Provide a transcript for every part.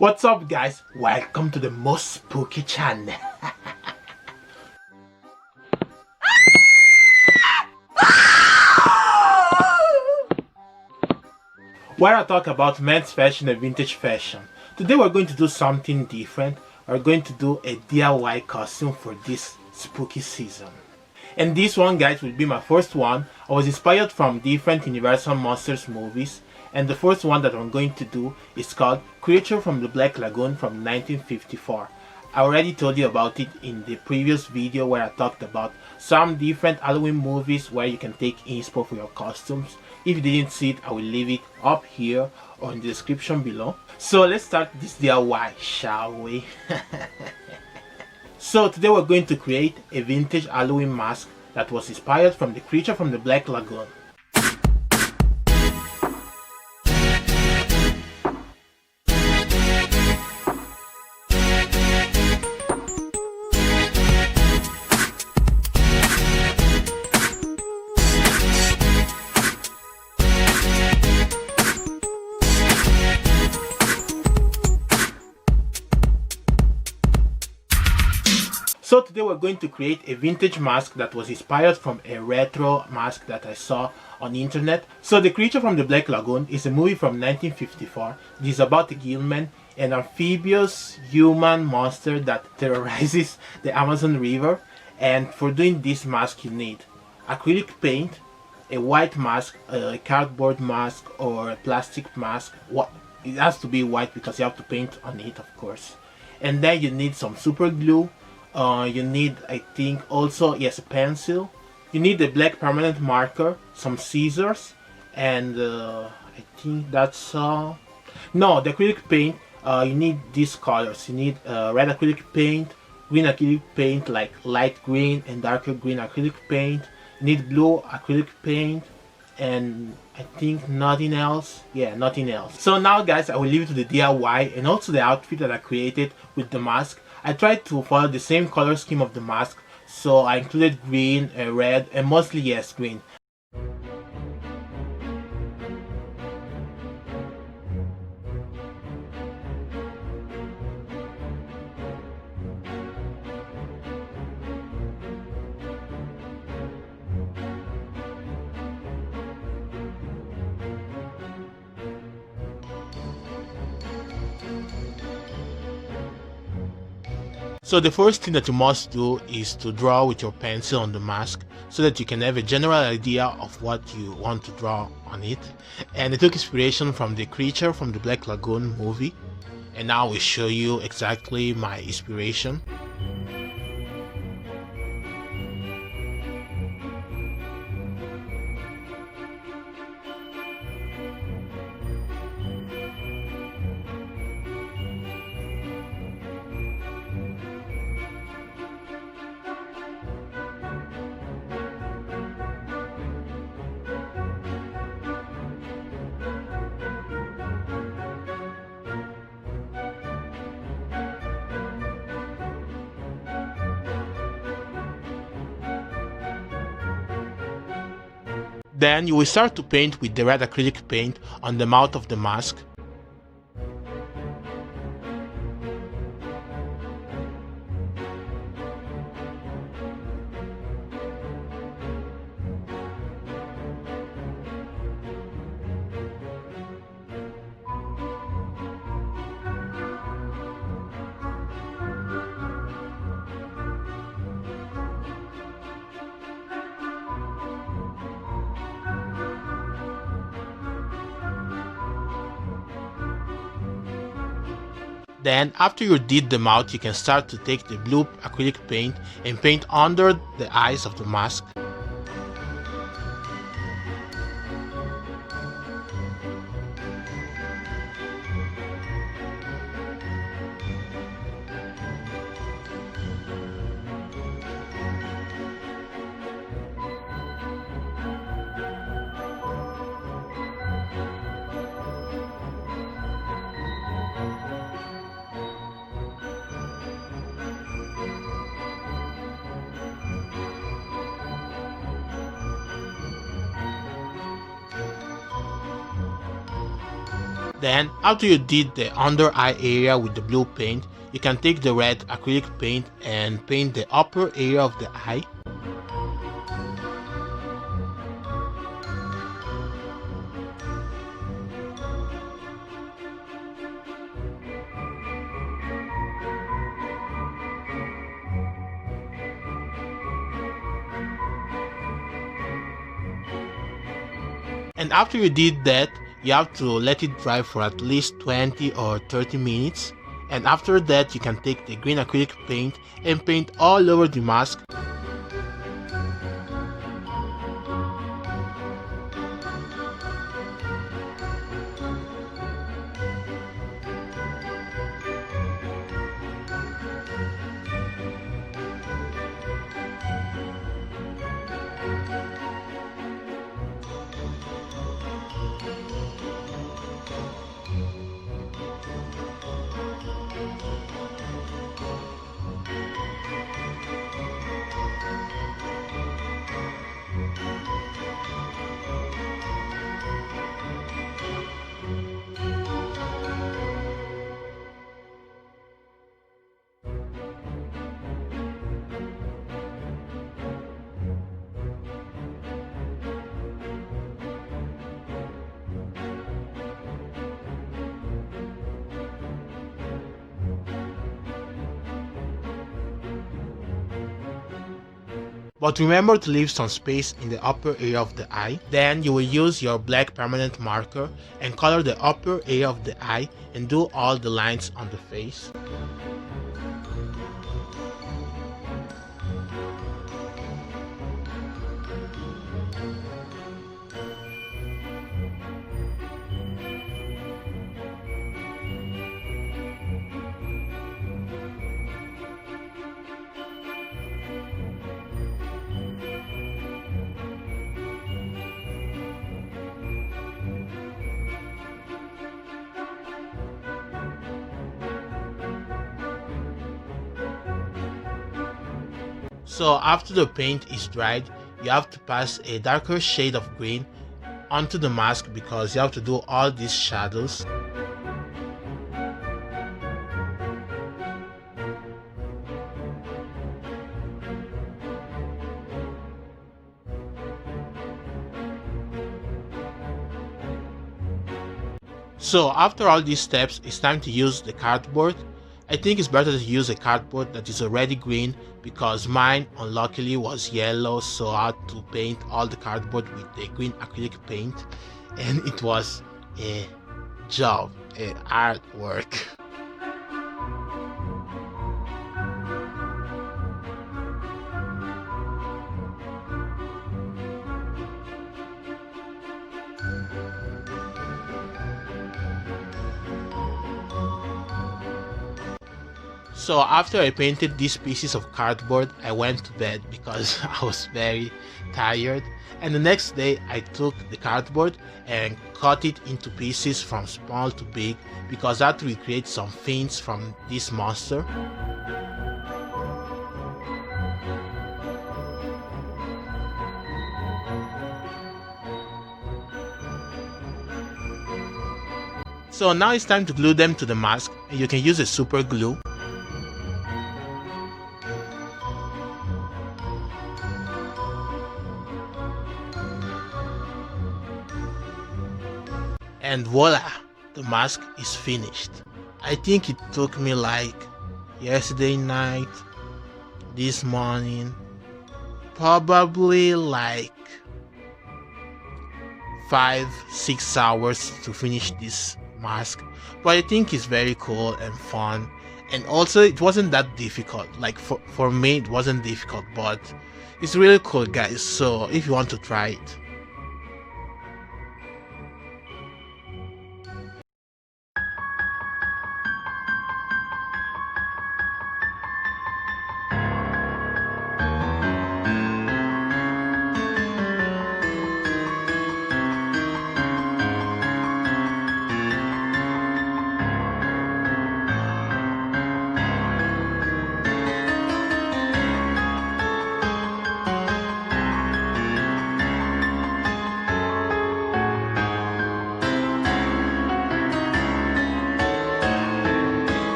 What's up guys? Welcome to the most spooky channel. Where I talk about men's fashion and vintage fashion. Today we're going to do something different. We're going to do a DIY costume for this spooky season. And this one guys will be my first one. I was inspired from different Universal Monsters movies. And the first one that I'm going to do is called Creature from the Black Lagoon from 1954. I already told you about it in the previous video where I talked about some different Halloween movies where you can take inspo for your costumes. If you didn't see it, I will leave it up here or in the description below. So let's start this DIY, shall we? So today we're going to create a vintage Halloween mask that was inspired from the Creature from the Black Lagoon. So today we're going to create a vintage mask that was inspired from a retro mask that I saw on the internet. So The Creature from the Black Lagoon is a movie from 1954. It is about a gillman, an amphibious human monster that terrorizes the Amazon River. And for doing this mask you need acrylic paint, a white mask, a cardboard mask or a plastic mask. It has to be white because you have to paint on it, of course. And then you need some super glue. You need, I think, also, yes, a pencil. You need a black permanent marker, some scissors, and I think that's all. No, the acrylic paint, you need these colors. You need red acrylic paint, green acrylic paint, like light green and darker green acrylic paint. You need blue acrylic paint, and I think nothing else. Yeah, nothing else. So now guys, I will leave it to the DIY and also the outfit that I created with the mask. I tried to follow the same color scheme of the mask, so I included green, red, and mostly yes, green. So the first thing that you must do is to draw with your pencil on the mask so that you can have a general idea of what you want to draw on it. And I took inspiration from The Creature from the Black Lagoon movie, and now I will show you exactly my inspiration. Then you will start to paint with the red acrylic paint on the mouth of the mask. Then after you did the mouth, you can start to take the blue acrylic paint and paint under the eyes of the mask. Then, after you did the under eye area with the blue paint, you can take the red acrylic paint and paint the upper area of the eye. And after you did that, you have to let it dry for at least 20 or 30 minutes. And after that, you can take the green acrylic paint and paint all over the mask. But remember to leave some space in the upper area of the eye. Then you will use your black permanent marker and color the upper area of the eye and do all the lines on the face. So after the paint is dried, you have to pass a darker shade of green onto the mask because you have to do all these shadows. So after all these steps, it's time to use the cardboard. I think it's better to use a cardboard that is already green because mine unluckily was yellow, so I had to paint all the cardboard with the green acrylic paint, and it was a job, a hard work. So after I painted these pieces of cardboard, I went to bed because I was very tired. And the next day I took the cardboard and cut it into pieces from small to big because I had to recreate some things from this monster. So now it's time to glue them to the mask, and you can use a super glue. And voila, the mask is finished. I think it took me like yesterday night, this morning, probably like 5-6 hours to finish this mask. But I think it's very cool and fun, and also it wasn't that difficult. Like for me it wasn't difficult, but it's really cool, guys. So if you want to try it.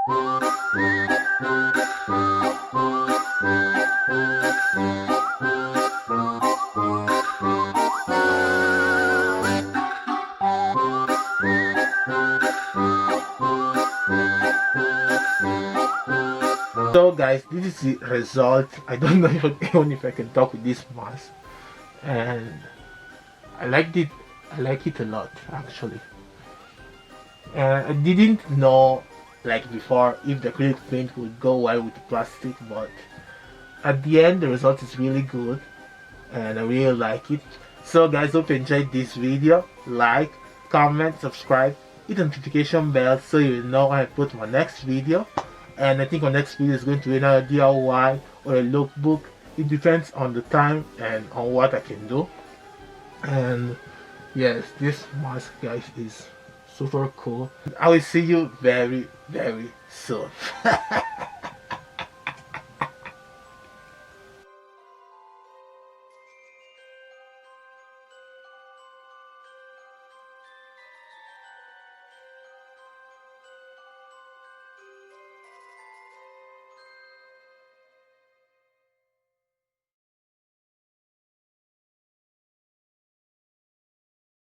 So guys, this is the result. I don't know even if I can talk with this mask, and I liked it. I like it a lot actually. I didn't know like before if the acrylic paint would go well with plastic, but at the end the result is really good and I really like it. So guys, hope you enjoyed this video. Like, comment, subscribe, hit the notification bell so you know when I put my next video. And I think my next video is going to be another DIY or a lookbook. It depends on the time and on what I can do. And yes, this mask guys is super cool. I will see you very soon.